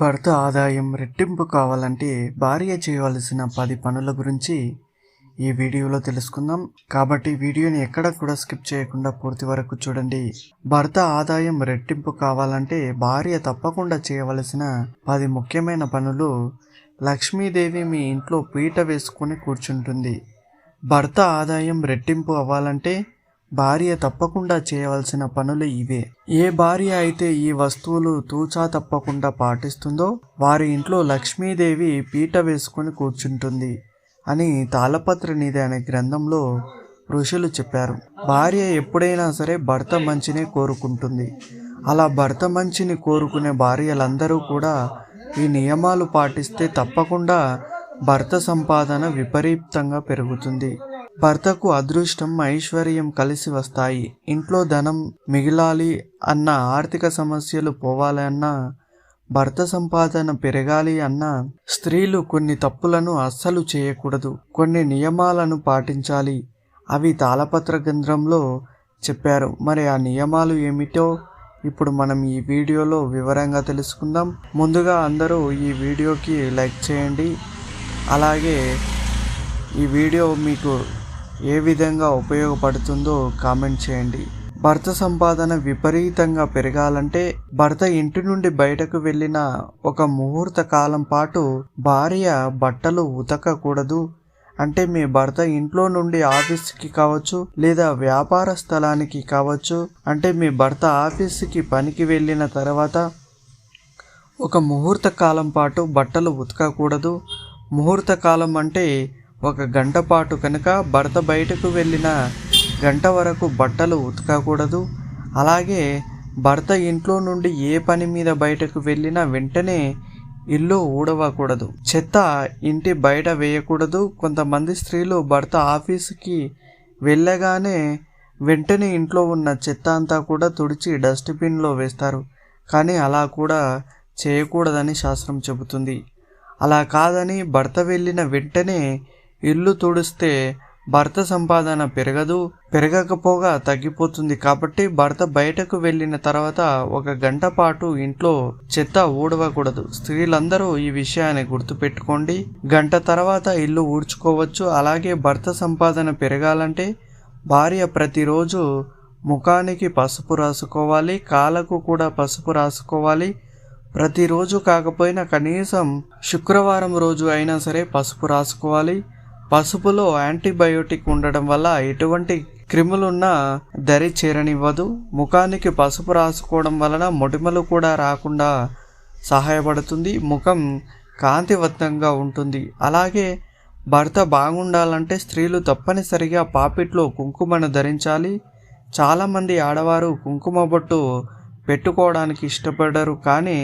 భర్త ఆదాయం రెట్టింపు కావాలంటే భార్య చేయవలసిన 10 పనుల గురించి ఈ వీడియోలో తెలుసుకుందాం. కాబట్టి వీడియోని ఎక్కడ కూడా స్కిప్ చేయకుండా పూర్తి వరకు చూడండి. భర్త ఆదాయం రెట్టింపు కావాలంటే భార్య తప్పకుండా చేయవలసిన 10 ముఖ్యమైన పనులు. లక్ష్మీదేవి మీ ఇంట్లో పీట వేసుకొని కూర్చుంటుంది. భర్త ఆదాయం రెట్టింపు అవ్వాలంటే భార్య తప్పకుండా చేయవలసిన పనులు ఇవే. ఏ భార్య అయితే ఈ వస్తువులు తూచా తప్పకుండా పాటిస్తుందో వారి ఇంట్లో లక్ష్మీదేవి పీట వేసుకొని కూర్చుంటుంది అని తాళపత్ర నిధి అనే గ్రంథంలో ఋషులు చెప్పారు. భార్య ఎప్పుడైనా సరే భర్త మంచినే కోరుకుంటుంది. అలా భర్త మంచిని కోరుకునే భార్యలందరూ కూడా ఈ నియమాలు పాటిస్తే తప్పకుండా భర్త సంపాదన విపరీతంగా పెరుగుతుంది. భర్తకు అదృష్టం, ఐశ్వర్యం కలిసి వస్తాయి. ఇంట్లో ధనం మిగిలాలి అన్న, ఆర్థిక సమస్యలు పోవాలన్నా, భర్త సంపాదన పెరగాలి అన్నా స్త్రీలు కొన్ని తప్పులను అస్సలు చేయకూడదు. కొన్ని నియమాలను పాటించాలి. అవి తాళపత్ర గ్రంథంలో చెప్పారు. మరి ఆ నియమాలు ఏమిటో ఇప్పుడు మనం ఈ వీడియోలో వివరంగా తెలుసుకుందాం. ముందుగా అందరూ ఈ వీడియోకి లైక్ చేయండి. అలాగే ఈ వీడియో మీకు ఏ విధంగా ఉపయోగపడుతుందో కామెంట్ చేయండి. భర్త సంపాదన విపరీతంగా పెరగాలంటే భర్త ఇంటి నుండి బయటకు వెళ్ళిన ఒక ముహూర్త కాలం పాటు భార్య బట్టలు ఉతకకూడదు. అంటే మీ భర్త ఇంట్లో నుండి ఆఫీస్కి కావచ్చు, లేదా వ్యాపార స్థలానికి కావచ్చు, అంటే మీ భర్త ఆఫీస్కి పనికి వెళ్ళిన తర్వాత ఒక ముహూర్త కాలం పాటు బట్టలు ఉతకకూడదు. ముహూర్త కాలం అంటే ఒక గంట పాటు కనుక భర్త బయటకు వెళ్ళిన గంట వరకు బట్టలు ఉతకకూడదు. అలాగే భర్త ఇంట్లో నుండి ఏ పని మీద బయటకు వెళ్ళినా వెంటనే ఇల్లు ఊడవకూడదు. చెత్త ఇంటి బయట వేయకూడదు. కొంతమంది స్త్రీలు భర్త ఆఫీసుకి వెళ్ళగానే వెంటనే ఇంట్లో ఉన్న చెత్త అంతా కూడా తుడిచి డస్ట్బిన్లో వేస్తారు. కానీ అలా కూడా చేయకూడదని శాస్త్రం చెబుతుంది. అలా కాదని భర్త వెళ్ళిన వెంటనే ఇల్లు తుడిస్తే భర్త సంపాదన పెరగకపోగా తగ్గిపోతుంది. కాబట్టి భర్త బయటకు వెళ్ళిన తర్వాత ఒక గంట పాటు ఇంట్లో చెత్త ఊడవకూడదు. స్త్రీలందరూ ఈ విషయాన్ని గుర్తుపెట్టుకోండి. గంట తర్వాత ఇల్లు ఊడ్చుకోవచ్చు. అలాగే భర్త సంపాదన పెరగాలంటే భార్య ప్రతిరోజు ముఖానికి పసుపు రాసుకోవాలి, కాళ్ళకు కూడా పసుపు రాసుకోవాలి. ప్రతిరోజు కాకపోయినా కనీసం శుక్రవారం రోజు అయినా సరే పసుపు రాసుకోవాలి. పసుపులో యాంటీబయోటిక్ ఉండడం వల్ల ఎటువంటి క్రిములున్నా దరి చేరనివ్వదు. ముఖానికి పసుపు రాసుకోవడం వలన మొటిమలు కూడా రాకుండా సహాయపడుతుంది. ముఖం కాంతివంతంగా ఉంటుంది. అలాగే భర్త బాగుండాలంటే స్త్రీలు తప్పనిసరిగా పాపిట్లో కుంకుమను ధరించాలి. చాలామంది ఆడవారు కుంకుమ బొట్టు పెట్టుకోవడానికి ఇష్టపడరు, కానీ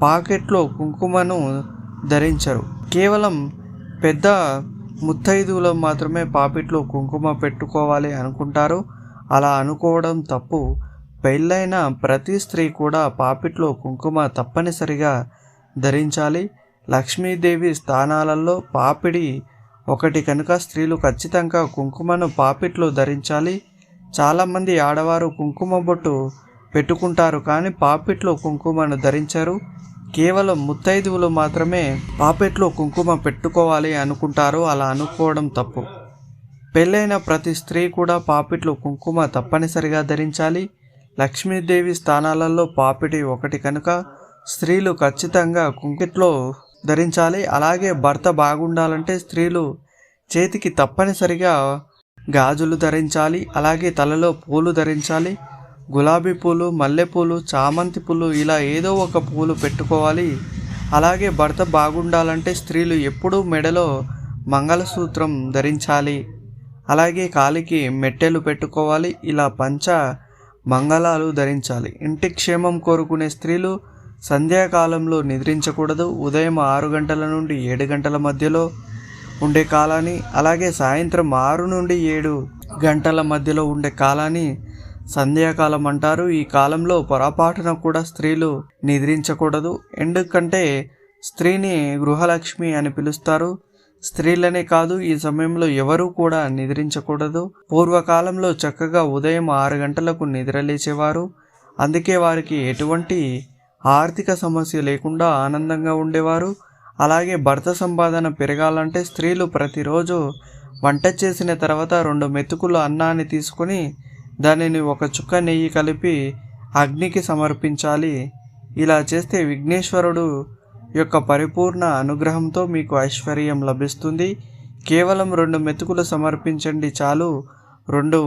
పాకెట్లో కుంకుమను ధరించరు. కేవలం పెద్ద ముత్తైదువులు మాత్రమే పాపిట్లో కుంకుమ పెట్టుకోవాలి అనుకుంటారు. అలా అనుకోవడం తప్పు. పెళ్ళైన ప్రతి స్త్రీ కూడా పాపిట్లో కుంకుమ తప్పనిసరిగా ధరించాలి. లక్ష్మీదేవి స్థానాలలో పాపిడి ఒకటి కనుక స్త్రీలు ఖచ్చితంగా కుంకుమను పాపిట్లో ధరించాలి. చాలామంది ఆడవారు కుంకుమ బొట్టు పెట్టుకుంటారు, కానీ పాపిట్లో కుంకుమను ధరించరు. కేవలం ముత్తైదువులు మాత్రమే పాపెట్లో కుంకుమ పెట్టుకోవాలి అనుకుంటారు. అలా అనుకోవడం తప్పు. పెళ్ళైన ప్రతి స్త్రీ కూడా పాపిట్లో కుంకుమ తప్పనిసరిగా ధరించాలి. లక్ష్మీదేవి స్థానాలలో పాపిడి ఒకటి కనుక స్త్రీలు ఖచ్చితంగా కుంకిట్లో ధరించాలి. అలాగే భర్త బాగుండాలంటే స్త్రీలు చేతికి తప్పనిసరిగా గాజులు ధరించాలి. అలాగే తలలో పూలు ధరించాలి. గులాబీ పూలు, మల్లెపూలు, చామంతి పూలు, ఇలా ఏదో ఒక పూలు పెట్టుకోవాలి. అలాగే భర్త బాగుండాలంటే స్త్రీలు ఎప్పుడూ మెడలో మంగళసూత్రం ధరించాలి. అలాగే కాలికి మెట్టెలు పెట్టుకోవాలి. ఇలా పంచ మంగళాలు ధరించాలి. ఇంటి క్షేమం కోరుకునే స్త్రీలు సంధ్యాకాలంలో నిద్రించకూడదు. ఉదయం 6 గంటల నుండి 7 గంటల మధ్యలో ఉండే కాలాన్ని, అలాగే సాయంత్రం 6 నుండి 7 గంటల మధ్యలో ఉండే కాలాన్ని సంధ్యాకాలం అంటారు. ఈ కాలంలో పొరపాటున కూడా స్త్రీలు నిద్రించకూడదు. ఎందుకంటే స్త్రీని గృహలక్ష్మి అని పిలుస్తారు. స్త్రీలనే కాదు, ఈ సమయంలో ఎవరూ కూడా నిద్రించకూడదు. పూర్వకాలంలో చక్కగా ఉదయం 6 గంటలకు నిద్రలేచేవారు. అందుకే వారికి ఎటువంటి ఆర్థిక సమస్య లేకుండా ఆనందంగా ఉండేవారు. అలాగే భర్త సంపాదన పెరగాలంటే స్త్రీలు ప్రతిరోజు వంట చేసిన తర్వాత 2 మెతుకుల అన్నాన్ని తీసుకొని దానిని ఒక చుక్క నెయ్యి కలిపి అగ్నికి సమర్పించాలి. ఇలా చేస్తే విఘ్నేశ్వరుడు యొక్క పరిపూర్ణ అనుగ్రహంతో మీకు ఐశ్వర్యం లభిస్తుంది. కేవలం 2 మెతుకులు సమర్పించండి చాలు. 2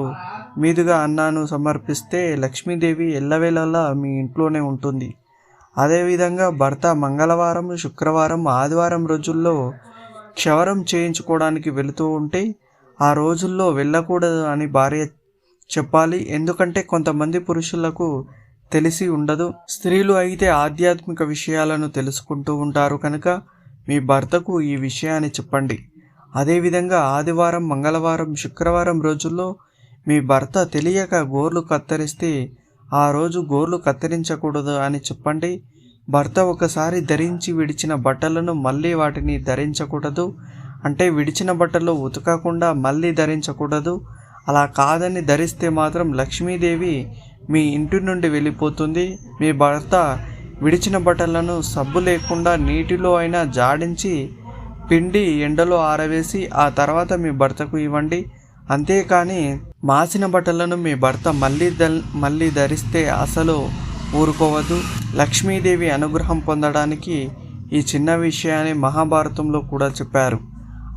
మీదుగా అన్నాను సమర్పిస్తే లక్ష్మీదేవి ఎల్లవేళలా మీ ఇంట్లోనే ఉంటుంది. అదేవిధంగా భర్త మంగళవారం, శుక్రవారం, ఆదివారం రోజుల్లో క్షవరం చేయించుకోవడానికి వెళుతూ ఉంటే ఆ రోజుల్లో వెళ్ళకూడదు అని భార్య చెప్పాలి. ఎందుకంటే కొంతమంది పురుషులకు తెలిసి ఉండదు. స్త్రీలు అయితే ఆధ్యాత్మిక విషయాలను తెలుసుకుంటూ ఉంటారు కనుక మీ భర్తకు ఈ విషయాన్ని చెప్పండి. అదేవిధంగా ఆదివారం, మంగళవారం, శుక్రవారం రోజుల్లో మీ భర్త తెలియక గోర్లు కత్తిరిస్తే ఆ రోజు గోర్లు కత్తిరించకూడదు అని చెప్పండి. భర్త ఒకసారి ధరించి విడిచిన బట్టలను మళ్ళీ వాటిని ధరించకూడదు. అంటే విడిచిన బట్టలు ఉతకకుండా మళ్ళీ ధరించకూడదు. అలా కాదని ధరిస్తే మాత్రం లక్ష్మీదేవి మీ ఇంటి నుండి వెళ్ళిపోతుంది. మీ భర్త విడిచిన బట్టలను సబ్బు లేకుండా నీటిలో అయినా జాడించి పిండి ఎండలో ఆరవేసి ఆ తర్వాత మీ భర్తకు ఇవ్వండి. అంతేకాని మాసిన బట్టలను మీ భర్త మళ్ళీ ధరిస్తే అసలు ఊరుకోవద్దు. లక్ష్మీదేవి అనుగ్రహం పొందడానికి ఈ చిన్న విషయాన్ని మహాభారతంలో కూడా చెప్పారు.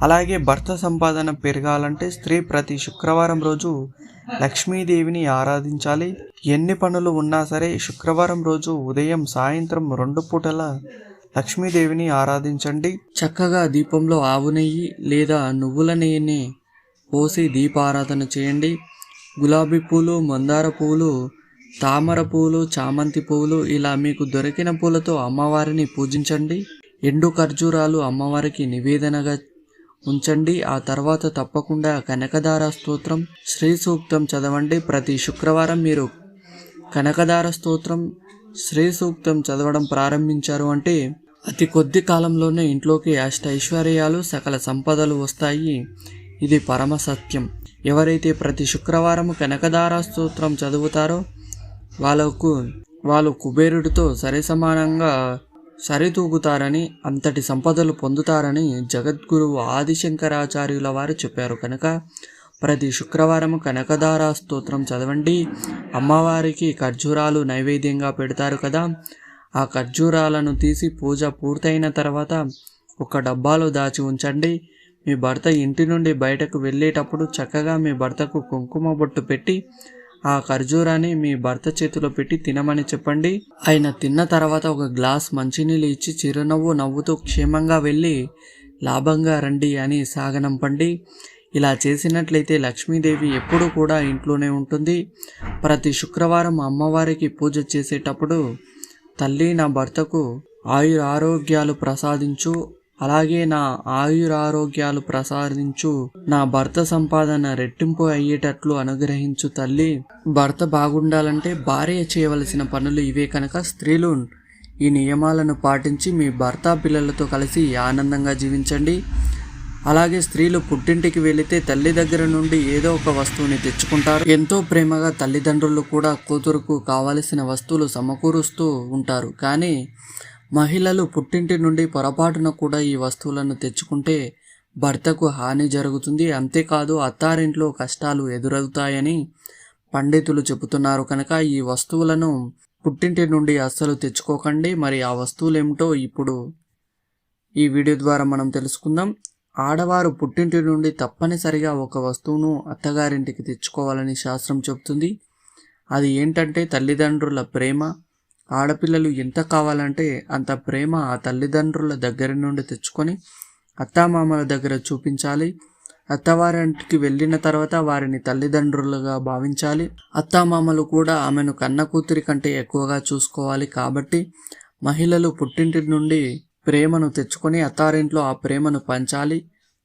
అలాగే భర్త సంపాదన పెరగాలంటే స్త్రీ ప్రతి శుక్రవారం రోజు లక్ష్మీదేవిని ఆరాధించాలి. ఎన్ని పనులు ఉన్నా సరే శుక్రవారం రోజు ఉదయం, సాయంత్రం 2 పూటల లక్ష్మీదేవిని ఆరాధించండి. చక్కగా దీపంలో ఆవు నెయ్యి లేదా నువ్వుల నెయ్యిని పోసి దీపారాధన చేయండి. గులాబీ పూలు, మందార పూలు, తామర పూలు, చామంతి పూలు ఇలా మీకు దొరికిన పూలతో అమ్మవారిని పూజించండి. ఎండు ఖర్జూరాలు అమ్మవారికి నివేదనగా ఉంచండి. ఆ తర్వాత తప్పకుండా కనకదార స్తోత్రం, శ్రీ సూక్తం చదవండి. ప్రతి శుక్రవారం మీరు కనకదార స్తోత్రం, శ్రీ సూక్తం చదవడం ప్రారంభించారు అంటే అతి కొద్ది కాలంలోనే ఇంట్లోకి అష్టైశ్వర్యాలు, సకల సంపదలు వస్తాయి. ఇది పరమ సత్యం. ఎవరైతే ప్రతి శుక్రవారం కనకదార స్తోత్రం చదువుతారో వాళ్ళు కుబేరుడితో సరిసమానంగా సరితూగుతారని, అంతటి సంపదలు పొందుతారని జగద్గురువు ఆదిశంకరాచార్యుల వారు చెప్పారు. కనుక ప్రతి శుక్రవారం కనకదార స్తోత్రం చదవండి. అమ్మవారికి ఖర్జూరాలు నైవేద్యంగా పెడతారు కదా, ఆ ఖర్జూరాలను తీసి పూజ పూర్తయిన తర్వాత ఒక డబ్బాలో దాచి ఉంచండి. మీ భర్త ఇంటి నుండి బయటకు వెళ్ళేటప్పుడు చక్కగా మీ భర్తకు కుంకుమ బొట్టు పెట్టి ఆ ఖర్జూరాన్ని మీ భర్త చేతిలో పెట్టి తినమని చెప్పండి. ఆయన తిన్న తర్వాత ఒక గ్లాస్ మంచినీళ్ళు ఇచ్చి చిరునవ్వు నవ్వుతూ క్షేమంగా వెళ్ళి లాభంగా రండి అని సాగనంపండి. ఇలా చేసినట్లయితే లక్ష్మీదేవి ఎప్పుడూ కూడా ఇంట్లోనే ఉంటుంది. ప్రతి శుక్రవారం అమ్మవారికి పూజ చేసేటప్పుడు తల్లి, నా భర్తకు ఆరోగ్యాలు ప్రసాదించు, అలాగే నా ఆరోగ్యాలు ప్రసాదించు, నా భర్త సంపాదన రెట్టింపు అయ్యేటట్లు అనుగ్రహించు తల్లి. భర్త బాగుండాలంటే భార్య చేయవలసిన పనులు ఇవే కనుక స్త్రీలు ఈ నియమాలను పాటించి మీ భర్త, పిల్లలతో కలిసి ఆనందంగా జీవించండి. అలాగే స్త్రీలు పుట్టింటికి వెళితే తల్లి దగ్గర నుండి ఏదో ఒక వస్తువుని తెచ్చుకుంటారు. ఎంతో ప్రేమగా తల్లిదండ్రులు కూడా కూతురుకు కావలసిన వస్తువులు సమకూరుస్తూ ఉంటారు. కానీ మహిళలు పుట్టింటి నుండి పొరపాటున కూడా ఈ వస్తువులను తెచ్చుకుంటే భర్తకు హాని జరుగుతుంది. అంతేకాదు అత్తారింట్లో కష్టాలు ఎదురవుతాయని పండితులు చెబుతున్నారు. కనుక ఈ వస్తువులను పుట్టింటి నుండి అస్సలు తెచ్చుకోకండి. మరి ఆ వస్తువులు ఏమిటో ఇప్పుడు ఈ వీడియో ద్వారా మనం తెలుసుకుందాం. ఆడవారు పుట్టింటి నుండి తప్పనిసరిగా ఒక వస్తువును అత్తగారింటికి తెచ్చుకోవాలని శాస్త్రం చెబుతుంది. అది ఏంటంటే తల్లిదండ్రుల ప్రేమ. ఆడపిల్లలు ఎంత కావాలంటే అంత ప్రేమ ఆ తల్లిదండ్రుల దగ్గర నుండి తెచ్చుకొని అత్తామామల దగ్గర చూపించాలి. అత్తవారింటికి వెళ్ళిన తర్వాత వారిని తల్లిదండ్రులుగా భావించాలి. అత్తామామలు కూడా ఆమెను కన్న కూతురి కంటే ఎక్కువగా చూసుకోవాలి. కాబట్టి మహిళలు పుట్టింటి నుండి ప్రేమను తెచ్చుకొని అత్తారింట్లో ఆ ప్రేమను పంచాలి.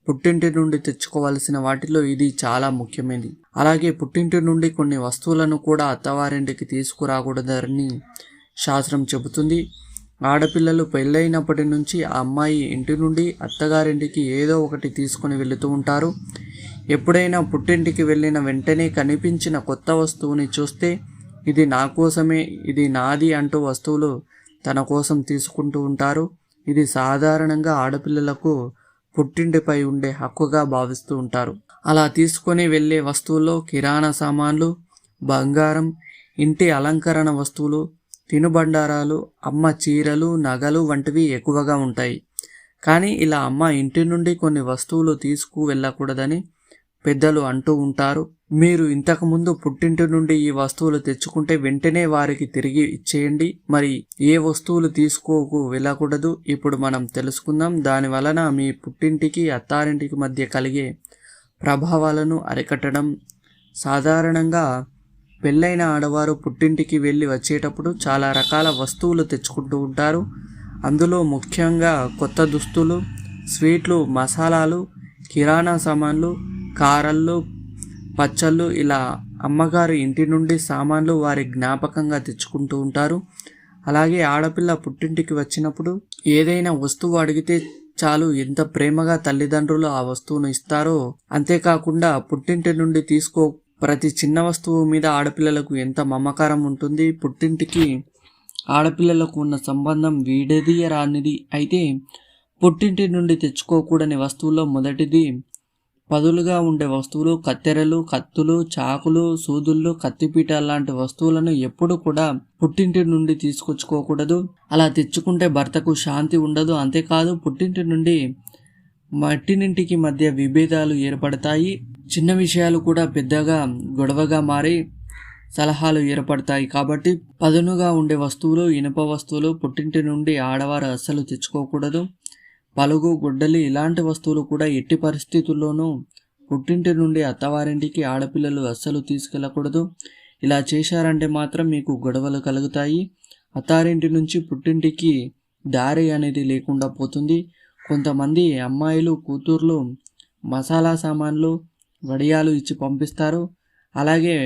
పుట్టింటి నుండి తెచ్చుకోవాల్సిన వాటిలో ఇది చాలా ముఖ్యమైనది. అలాగే పుట్టింటి నుండి కొన్ని వస్తువులను కూడా అత్తవారింటికి తీసుకురాకూడదని శాస్త్రం చెబుతుంది. ఆడపిల్లలు పెళ్ళైనప్పటి నుంచి ఆ అమ్మాయి ఇంటి నుండి అత్తగారింటికి ఏదో ఒకటి తీసుకుని వెళుతూ ఉంటారు. ఎప్పుడైనా పుట్టింటికి వెళ్ళిన వెంటనే కనిపించిన కొత్త వస్తువుని చూస్తే ఇది నా కోసమే, ఇది నాది అంటూ వస్తువులు తన కోసం తీసుకుంటూ ఉంటారు. ఇది సాధారణంగా ఆడపిల్లలకు పుట్టింటిపై ఉండే హక్కుగా భావిస్తూ ఉంటారు. అలా తీసుకొని వెళ్ళే వస్తువుల్లో కిరాణా సామాన్లు, బంగారం, ఇంటి అలంకరణ వస్తువులు, తినుబండారాలు, అమ్మ చీరలు, నగలు వంటివి ఎక్కువగా ఉంటాయి. కానీ ఇలా అమ్మ ఇంటి నుండి కొన్ని వస్తువులు తీసుకు వెళ్ళకూడదని పెద్దలు అంటూ ఉంటారు. మీరు ఇంతకుముందు పుట్టింటి నుండి ఈ వస్తువులు తెచ్చుకుంటే వెంటనే వారికి తిరిగి ఇచ్చేయండి. మరి ఏ వస్తువులు తీసుకోకు వెళ్ళకూడదు ఇప్పుడు మనం తెలుసుకుందాం. దాని వలన మీ పుట్టింటికి అత్తారింటికి మధ్య కలిగే ప్రభావాలను అరికట్టడం. సాధారణంగా పెళ్ళైన ఆడవారు పుట్టింటికి వెళ్ళి వచ్చేటప్పుడు చాలా రకాల వస్తువులు తెచ్చుకుంటూ ఉంటారు. అందులో ముఖ్యంగా కొత్త దుస్తులు, స్వీట్లు, మసాలాలు, కిరాణా సామాన్లు, కారళ్ళు, పచ్చళ్ళు, ఇలా అమ్మగారు ఇంటి నుండి సామాన్లు వారి జ్ఞాపకంగా తెచ్చుకుంటూ ఉంటారు. అలాగే ఆడపిల్ల పుట్టింటికి వచ్చినప్పుడు ఏదైనా వస్తువు అడిగితే చాలు ఎంత ప్రేమగా తల్లిదండ్రులు ఆ వస్తువును ఇస్తారో, అంతేకాకుండా పుట్టింటి నుండి తీసుకో ప్రతి చిన్న వస్తువు మీద ఆడపిల్లలకు ఎంత మమకారం ఉంటుంది. పుట్టింటికి ఆడపిల్లలకు ఉన్న సంబంధం విడదీయరానిది. అయితే పుట్టింటి నుండి తెచ్చుకోకూడని వస్తువుల్లో మొదటిది పదులుగా ఉండే వస్తువులు. కత్తెరలు, కత్తులు, చాకులు, సూదుళ్ళు, కత్తిపీట లాంటి వస్తువులను ఎప్పుడు కూడా పుట్టింటి నుండి తీసుకొచ్చుకోకూడదు. అలా తెచ్చుకుంటే భర్తకు శాంతి ఉండదు. అంతేకాదు పుట్టింటి నుండి మట్టినింటికి మధ్య విభేదాలు ఏర్పడతాయి. చిన్న విషయాలు కూడా పెద్దగా గొడవగా మారి సలహాలు ఏర్పడతాయి. కాబట్టి పదునుగా ఉండే వస్తువులు, ఇనుప వస్తువులు పుట్టింటి నుండి ఆడవారు అస్సలు తెచ్చుకోకూడదు. పలుగు, గుడ్డలి ఇలాంటి వస్తువులు కూడా ఎట్టి పరిస్థితుల్లోనూ పుట్టింటి నుండి అత్తవారింటికి ఆడపిల్లలు అస్సలు తీసుకెళ్ళకూడదు. ఇలా చేశారంటే మాత్రం మీకు గొడవలు కలుగుతాయి. అత్తారింటి నుంచి పుట్టింటికి దారి అనేది లేకుండా పోతుంది. కొంతమంది అమ్మాయిలు, కూతుర్లు మసాలా సామాన్లు, వడియాలు ఇచ్చి పంపిస్తారు. అలాగే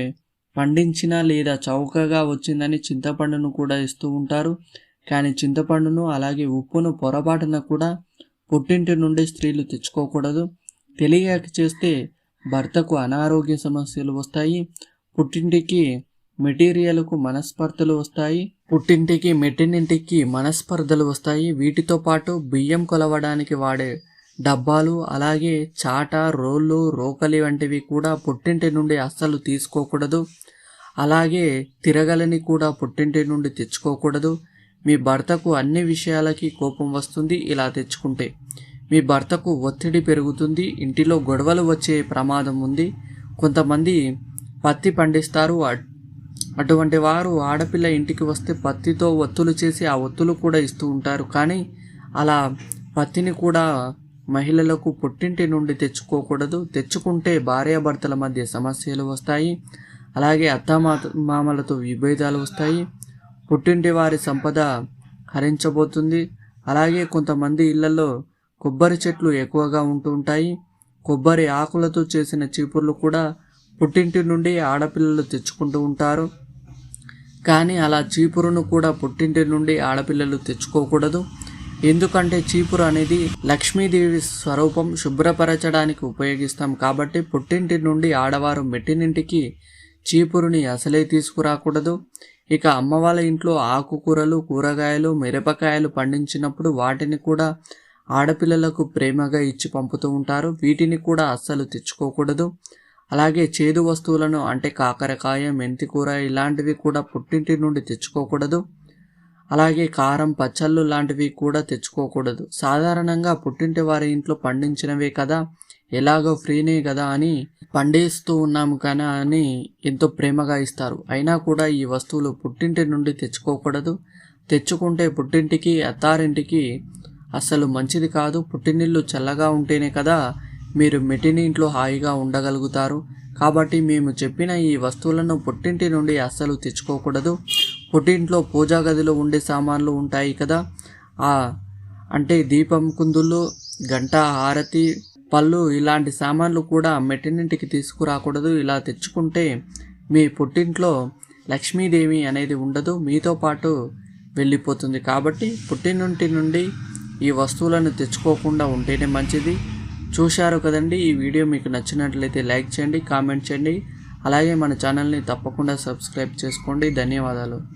పండించిన లేదా చౌకగా వచ్చిందని చింతపండును కూడా ఇస్తూ ఉంటారు. కానీ చింతపండును అలాగే ఉప్పును పొరపాటున కూడా పుట్టింటి నుండి స్త్రీలు తెచ్చుకోకూడదు. తెలియక చేస్తే భర్తకు అనారోగ్య సమస్యలు వస్తాయి. పుట్టింటికి మెటీరియల్కు మనస్పర్ధలు వస్తాయి. పుట్టింటికి మెట్టినింటికి మనస్పర్ధలు వస్తాయి. వీటితో పాటు బియ్యం కొలవడానికి వాడే డబ్బాలు, అలాగే చాట, రోళ్ళు, రోకలి వంటివి కూడా పుట్టింటి నుండి అస్సలు తీసుకోకూడదు. అలాగే తిరగలని కూడా పుట్టింటి నుండి తెచ్చుకోకూడదు. మీ భర్తకు అన్ని విషయాలకి కోపం వస్తుంది ఇలా తెచ్చుకుంటే. మీ భర్తకు ఒత్తిడి పెరుగుతుంది. ఇంటిలో గొడవలు వచ్చే ప్రమాదం ఉంది. కొంతమంది పత్తి పండిస్తారు. అటువంటి వారు ఆడపిల్ల ఇంటికి వస్తే పత్తితో ఒత్తులు చేసి ఆ ఒత్తులు కూడా ఇస్తూ ఉంటారు. కానీ అలా పత్తిని కూడా మహిళలకు పుట్టింటి నుండి తెచ్చుకోకూడదు. తెచ్చుకుంటే భార్యాభర్తల మధ్య సమస్యలు వస్తాయి. అలాగే అత్తామామలతో విభేదాలు వస్తాయి. పుట్టింటి వారి సంపద హరించబోతుంది. అలాగే కొంతమంది ఇళ్లలో కొబ్బరి చెట్లు ఎక్కువగా ఉంటూ ఉంటాయి. కొబ్బరి ఆకులతో చేసిన చీపుర్లు కూడా పుట్టింటి నుండి ఆడపిల్లలు తెచ్చుకుంటూ ఉంటారు. కానీ అలా చీపురును కూడా పుట్టింటి నుండి ఆడపిల్లలు తెచ్చుకోకూడదు. ఎందుకంటే చీపురు అనేది లక్ష్మీదేవి స్వరూపం, శుభ్రపరచడానికి ఉపయోగిస్తాం. కాబట్టి పుట్టింటి నుండి ఆడవారు మెట్టినింటికి చీపురుని అసలే తీసుకురాకూడదు. ఇక అమ్మ వాళ్ళ ఇంట్లో ఆకుకూరలు, కూరగాయలు, మిరపకాయలు పండించినప్పుడు వాటిని కూడా ఆడపిల్లలకు ప్రేమగా ఇచ్చి పంపుతూ ఉంటారు. వీటిని కూడా అస్సలు తెచ్చుకోకూడదు. అలాగే చేదు వస్తువులను అంటే కాకరకాయ, మెంతికూర ఇలాంటివి కూడా పుట్టింటి నుండి తెచ్చుకోకూడదు. అలాగే కారం, పచ్చళ్ళు లాంటివి కూడా తెచ్చుకోకూడదు. సాధారణంగా పుట్టింటి వారి ఇంట్లో పండించినవే కదా, ఎలాగో ఫ్రీనే కదా అని పండిస్తూ ఉన్నాము కానీ అని ఎంతో ప్రేమగా ఇస్తారు. అయినా కూడా ఈ వస్తువులు పుట్టింటి నుండి తెచ్చుకోకూడదు. తెచ్చుకుంటే పుట్టింటికి అత్తారింటికి అస్సలు మంచిది కాదు. పుట్టినిల్లు చల్లగా ఉంటేనే కదా మీరు మెట్టిని ఇంట్లో హాయిగా ఉండగలుగుతారు. కాబట్టి మేము చెప్పిన ఈ వస్తువులను పుట్టింటి నుండి అస్సలు తెచ్చుకోకూడదు. పుట్టింట్లో పూజా గదిలో ఉండే సామాన్లు ఉంటాయి కదా, అంటే దీపం కుందులు, గంట, హారతి, పళ్ళు ఇలాంటి సామాన్లు కూడా మెట్టినింటికి తీసుకురాకూడదు. ఇలా తెచ్చుకుంటే మీ పుట్టింట్లో లక్ష్మీదేవి అనేది ఉండదు, మీతో పాటు వెళ్ళిపోతుంది. కాబట్టి పుట్టినింటి నుండి ఈ వస్తువులను తెచ్చుకోకుండా ఉంటేనే మంచిది. చూశారు కదండి. ఈ వీడియో మీకు నచ్చినట్లయితే లైక్ చేయండి, కామెంట్ చేయండి. అలాగే మన ఛానల్ని తప్పకుండా సబ్స్క్రైబ్ చేసుకోండి. ధన్యవాదాలు.